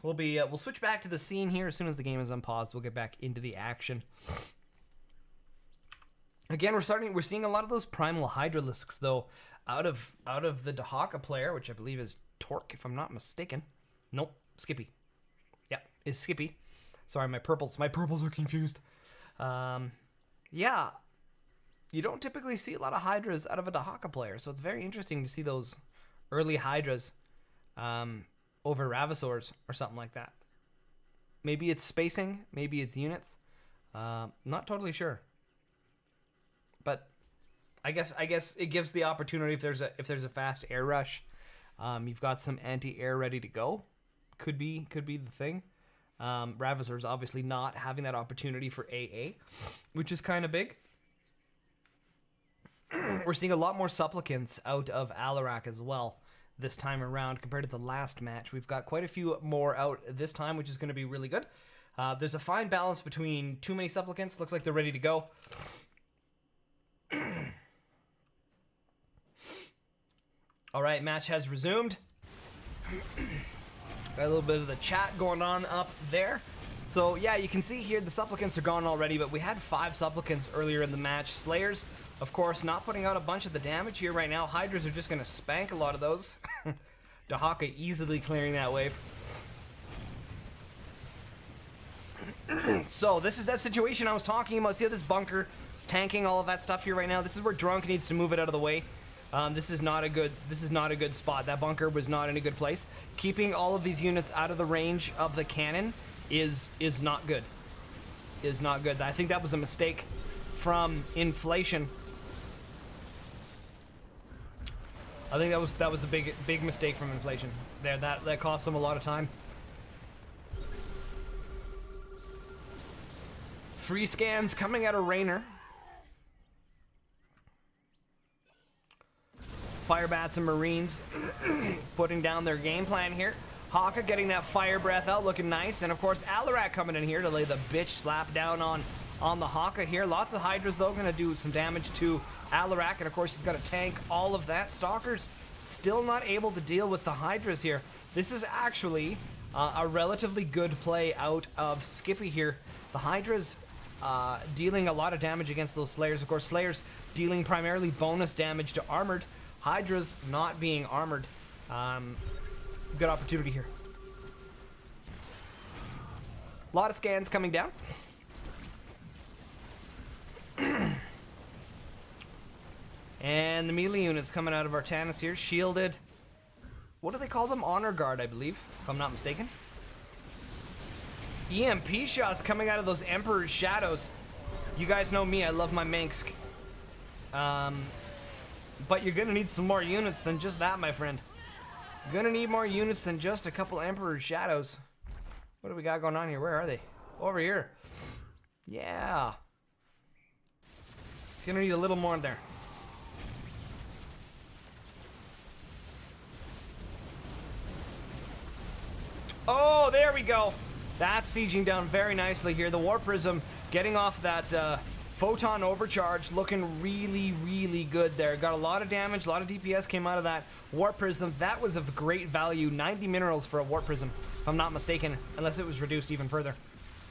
S1: We'll switch back to the scene here as soon as the game is unpaused. We'll get back into the action. Again, we're seeing a lot of those primal hydralisks though out of the Dahaka player, which I believe is Torque, if I'm not mistaken. Nope, Skippy. Yeah, is Skippy. Sorry, my purples are confused. Yeah, you don't typically see a lot of Hydras out of a Dahaka player, so it's very interesting to see those early Hydras over Ravasaurs or something like that. Maybe it's spacing, maybe it's units. Not totally sure. But I guess it gives the opportunity if there's a fast air rush, you've got some anti-air ready to go. Could be the thing. Ravasaur's obviously not having that opportunity for AA, which is kind of big. We're seeing a lot more supplicants out of Alarak as well this time around compared to the last match. We've got quite a few more out this time, which is going to be really good. There's a fine balance between too many supplicants. Looks like they're ready to go. All right, match has resumed. Got a little bit of the chat going on up there. So yeah, you can see here the supplicants are gone already, but we had 5 supplicants earlier in the match. Slayers, of course, not putting out a bunch of the damage here right now. Hydras are just going to spank a lot of those. Dahaka easily clearing that wave. So this is that situation I was talking about. See how this bunker is tanking all of that stuff here right now? This is where Drunk needs to move it out of the way. This is not a good spot. That bunker was not in a good place. Keeping all of these units out of the range of the cannon is not good. Is not good. I think that was a mistake from Inflation. I think that was a big mistake from Inflation there. That cost them a lot of time. Free scans coming out of Rainer. Firebats and Marines putting down their game plan here. Haka getting that fire breath out, looking nice. And of course, Alarak coming in here to lay the bitch slap down on the Haka here. Lots of Hydras though, gonna do some damage to Alarak. And of course, he's got to tank all of that. Stalkers still not able to deal with the Hydras here. This is actually a relatively good play out of Skippy here. The Hydras dealing a lot of damage against those Slayers. Of course, Slayers dealing primarily bonus damage to Armored. Hydras not being armored. Good opportunity here. A lot of scans coming down. And the melee units coming out of Artanis here. Shielded. What do they call them? Honor Guard, I believe, if I'm not mistaken. EMP shots coming out of those Emperor's Shadows. You guys know me, I love my Minsk. But you're gonna need some more units than just that, my friend. You're gonna need more units than just a couple Emperor's Shadows. What do we got going on here? Where are they? Over here. Yeah. Gonna need a little more there. Oh, there we go. That's sieging down very nicely here. The War Prism getting off that Photon Overcharge looking really, really good there. Got a lot of damage, a lot of DPS came out of that. Warp Prism, that was of great value. 90 minerals for a Warp Prism, if I'm not mistaken, unless it was reduced even further.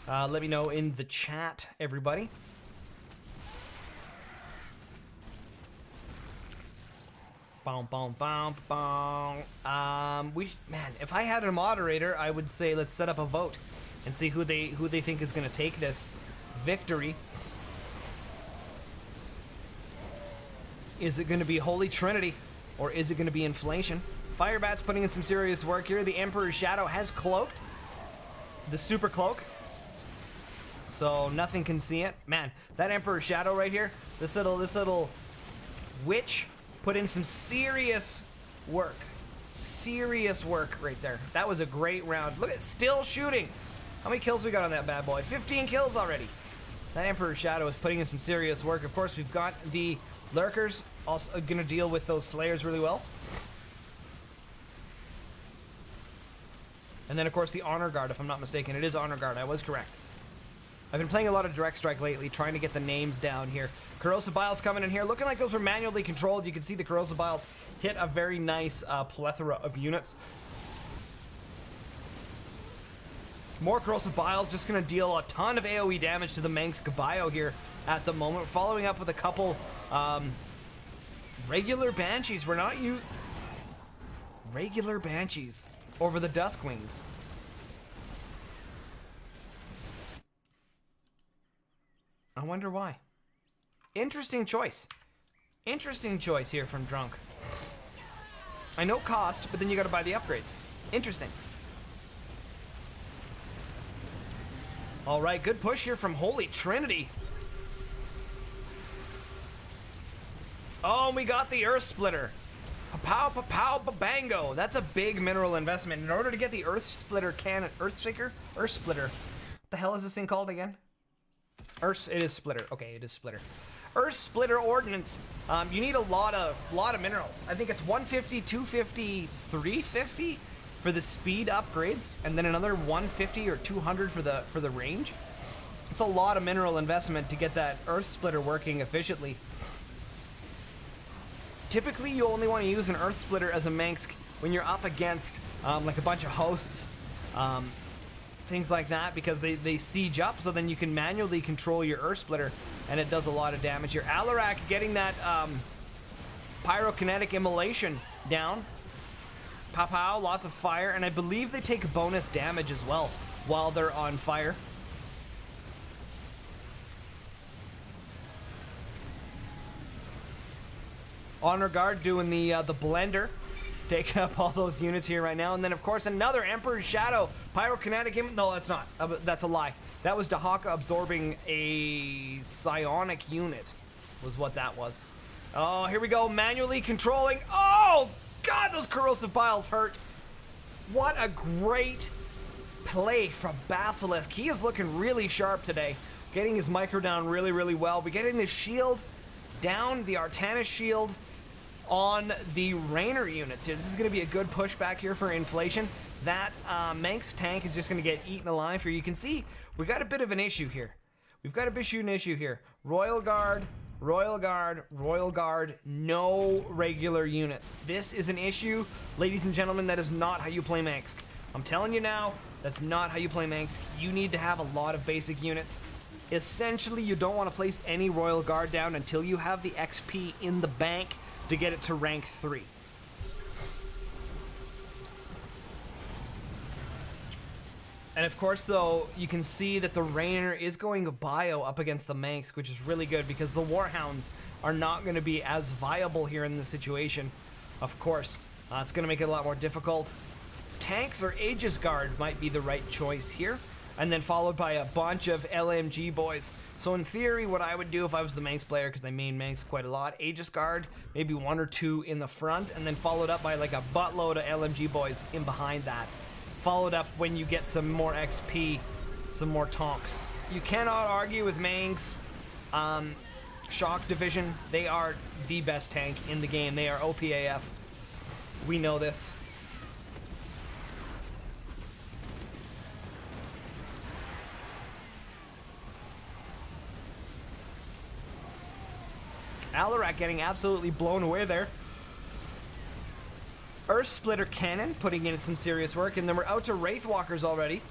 S1: Let me know in the chat, everybody. Boom, boom, boom, boom. Man, if I had a moderator, I would say let's set up a vote and see who they think is going to take this victory. Is it going to be Holy Trinity, or is it going to be Inflation? Firebat's putting in some serious work here. The Emperor's Shadow has cloaked the Super Cloak, so nothing can see it. Man, that Emperor's Shadow right here, this little witch put in some serious work. Serious work right there. That was a great round. Look at still shooting. How many kills we got on that bad boy? 15 kills already. That Emperor's Shadow is putting in some serious work. Of course, we've got the Lurkers also gonna deal with those Slayers really well. And then, of course, the Honor Guard, if I'm not mistaken. It is Honor Guard. I was correct. I've been playing a lot of Direct Strike lately, trying to get the names down here. Corrosive Biles coming in here, looking like those were manually controlled. You can see the Corrosive Biles hit a very nice plethora of units. More Corrosive Biles, just going to deal a ton of AoE damage to the Manx Gabayo here at the moment. Following up with a couple regular Banshees. We're not using regular Banshees over the Duskwings. I wonder why. Interesting choice. Interesting choice here from Drunk. I know cost, but then you gotta buy the upgrades. Interesting. Alright, good push here from Holy Trinity. Oh, and we got the Earth Splitter. Pa-pow, pa-pow, ba-bango. That's a big mineral investment. In order to get the Earth Splitter cannon, Earth Splitter? What the hell is this thing called again? It is Splitter. Okay, it is Splitter. Earth Splitter Ordnance. You need a lot of minerals. I think it's 150, 250, 350 for the speed upgrades, and then another 150 or 200 for the range. It's a lot of mineral investment to get that Earth Splitter working efficiently. Typically, you only want to use an Earth Splitter as a Manx when you're up against like a bunch of hosts. Things like that, because they siege up, so then you can manually control your Earth Splitter, and it does a lot of damage here. Alarak getting that pyrokinetic immolation down. Pow-pow, lots of fire, and I believe they take bonus damage as well while they're on fire. Honor Guard doing the blender, taking up all those units here right now. And then, of course, another Emperor's Shadow. Pyrokinetic... No, that's not. That's a lie. That was Dahaka absorbing a psionic unit, was what that was. Oh, here we go. Manually controlling. Oh, God, those Corrosive Biles hurt. What a great play from Basilisk. He is looking really sharp today. Getting his micro down really, really well. We're getting the shield down, the Artanis shield on the Rainer units here. This is going to be a good pushback here for Inflation. That Manx tank is just going to get eaten alive here. You can see we got a bit of an issue here. We've got an issue here. Royal Guard, Royal Guard, Royal Guard, no regular units. This is an issue, ladies and gentlemen. That is not how you play Manx. I'm telling you now, that's not how you play Manx. You need to have a lot of basic units. Essentially, you don't want to place any Royal Guard down until you have the XP in the bank to get it to rank 3. And of course, though, you can see that the Rainer is going bio up against the Manx, which is really good because the Warhounds are not going to be as viable here in this situation. Of course, it's going to make it a lot more difficult. Tanks or Aegis Guard might be the right choice here. And then followed by a bunch of LMG boys. So in theory, what I would do if I was the Manx player, because they main Manx quite a lot, Aegis Guard, maybe 1 or 2 in the front, and then followed up by like a buttload of LMG boys in behind that. Followed up when you get some more XP, some more tonks. You cannot argue with Manx. Shock Division, they are the best tank in the game. They are OPAF. We know this. Alarak getting absolutely blown away there. Earth Splitter Cannon putting in some serious work, and then we're out to Wraithwalkers already.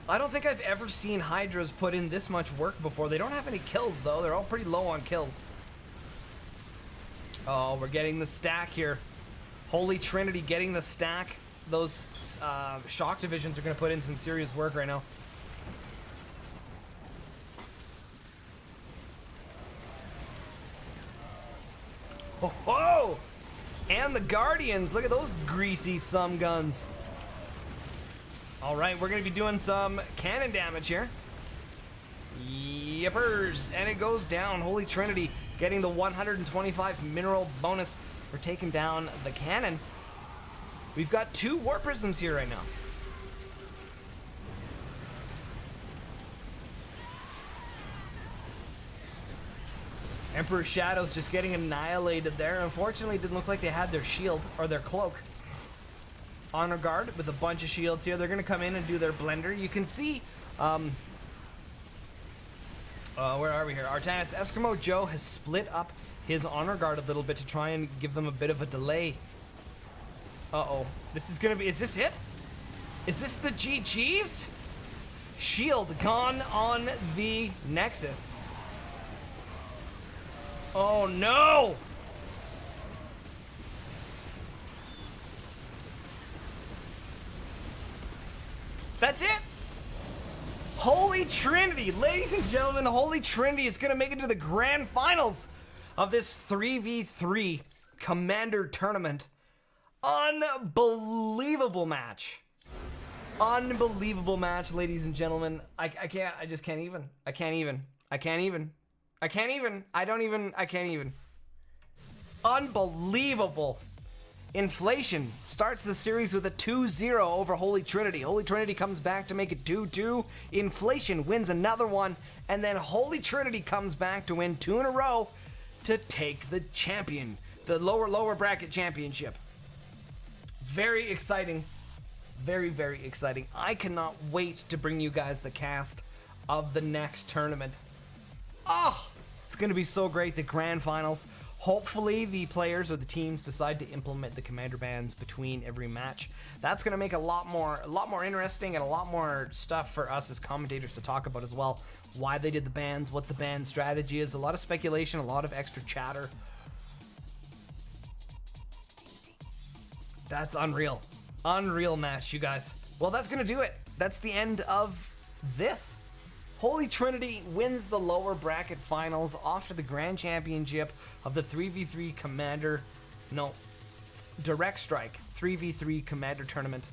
S1: I don't think I've ever seen Hydras put in this much work before. They don't have any kills, though. They're all pretty low on kills. Oh, we're getting the stack here. Holy Trinity getting the stack. Those shock divisions are going to put in some serious work right now. Oh, oh! And the Guardians. Look at those greasy some guns. All right, we're going to be doing some cannon damage here. Yippers. And it goes down. Holy Trinity getting the 125 mineral bonus for taking down the cannon. We've got 2 War Prisms here right now. Emperor Shadows just getting annihilated there. Unfortunately, it didn't look like they had their shield or their cloak. Honor Guard with a bunch of shields here. They're going to come in and do their blender. You can see, where are we here? Artanis Eskimo Joe has split up his Honor Guard a little bit to try and give them a bit of a delay. Uh-oh. This is going to be, is this it? Is this the GG's? Shield gone on the Nexus. Oh no! That's it! Holy Trinity! Ladies and gentlemen, Holy Trinity is gonna make it to the grand finals of this 3v3 Commander tournament. Unbelievable match. Unbelievable match, ladies and gentlemen. I just can't even. I can't even. Unbelievable. Inflation starts the series with a 2-0 over Holy Trinity. Holy Trinity comes back to make it 2-2. Inflation wins another one. And then Holy Trinity comes back to win 2 in a row to take the champion. The lower bracket championship. Very exciting. Very, very exciting. I cannot wait to bring you guys the cast of the next tournament. Oh, it's going to be so great. The grand finals. Hopefully the players or the teams decide to implement the commander bans between every match. That's going to make a lot more interesting and a lot more stuff for us as commentators to talk about as well. Why they did the bans, what the ban strategy is, a lot of speculation, a lot of extra chatter. That's unreal. Unreal match, you guys. Well, that's going to do it. That's the end of this. Holy Trinity wins the lower bracket finals off to the grand championship of the 3v3 Commander, Direct Strike 3v3 Commander tournament.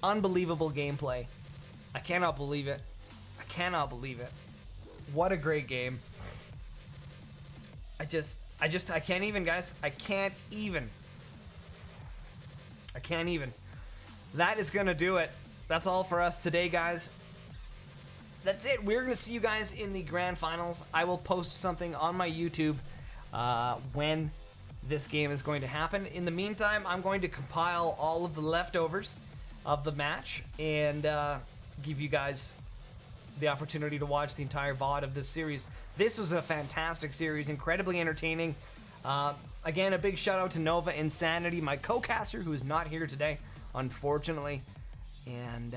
S1: Unbelievable gameplay. I cannot believe it. I cannot believe it. What a great game. I can't even, guys. I can't even. That is gonna do it. That's all for us today, guys. That's it. We're going to see you guys in the grand finals. I will post something on my YouTube when this game is going to happen. In the meantime, I'm going to compile all of the leftovers of the match and give you guys the opportunity to watch the entire VOD of this series. This was a fantastic series, incredibly entertaining. Again, a big shout out to Nova Insanity, my co-caster, who is not here today, unfortunately. And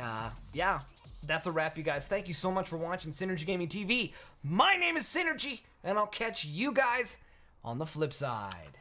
S1: yeah. That's a wrap, you guys. Thank you so much for watching Synergy Gaming TV. My name is Synergy, and I'll catch you guys on the flip side.